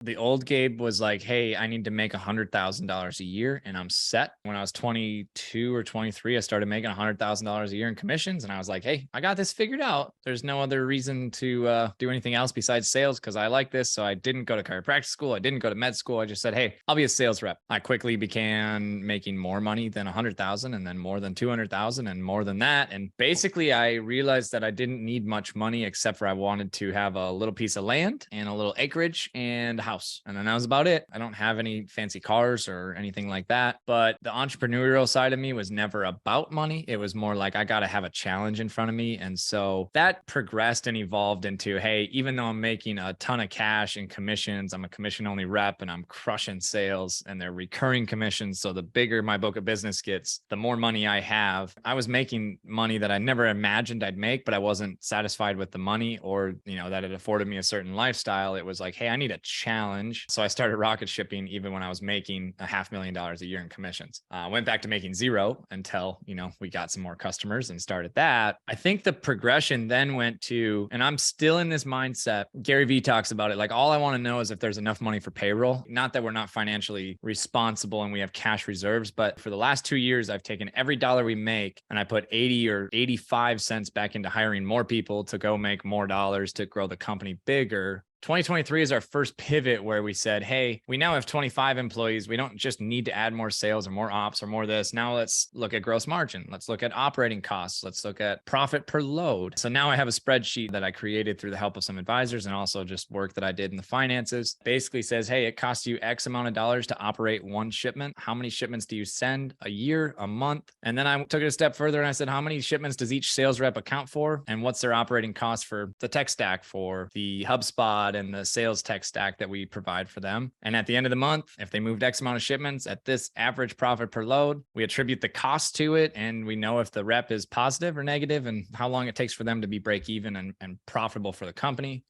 The old Gabe was like, hey, I need to make $100,000 a year and I'm set. When I was 22 or 23, I started making $100,000 a year in commissions. And I was like, hey, I got this figured out. There's no other reason to do anything else besides sales because I like this. So I didn't go to chiropractic school. I didn't go to med school. I just said, hey, I'll be a sales rep. I quickly began making more money than 100,000 and then more than 200,000 and more than that. And basically, I realized that I didn't need much money except for I wanted to have a little piece of land and a little acreage and house. And then that was about it. I don't have any fancy cars or anything like that. But the entrepreneurial side of me was never about money. It was more like I got to have a challenge in front of me. And so that progressed and evolved into, hey, even though I'm making a ton of cash in commissions, I'm a commission only rep and I'm crushing sales and they're recurring commissions. So the bigger my book of business gets, the more money I have. I was making money that I never imagined I'd make, but I wasn't satisfied with the money or, that it afforded me a certain lifestyle. It was like, hey, I need a challenge. So I started rocket shipping even when I was making $500,000 a year in commissions. Went back to making zero until, we got some more customers and started that. I think the progression then went to, and I'm still in this mindset. Gary Vee talks about it. Like, all I want to know is if there's enough money for payroll. Not that we're not financially responsible and we have cash reserves, but for the last 2 years, I've taken every dollar we make and I put 80 or 85 cents back into hiring more people to go make more dollars to grow the company bigger. 2023 is our first pivot where we said, hey, we now have 25 employees. We don't just need to add more sales or more ops or more this. Now let's look at gross margin. Let's look at operating costs. Let's look at profit per load. So now I have a spreadsheet that I created through the help of some advisors and also just work that I did in the finances. Basically says, hey, it costs you X amount of dollars to operate one shipment. How many shipments do you send a year, a month? And then I took it a step further and I said, how many shipments does each sales rep account for? And what's their operating cost for the tech stack, for the HubSpot and the sales tech stack that we provide for them. And at the end of the month, if they moved X amount of shipments at this average profit per load, we attribute the cost to it. And we know if the rep is positive or negative and how long it takes for them to be break even and profitable for the company.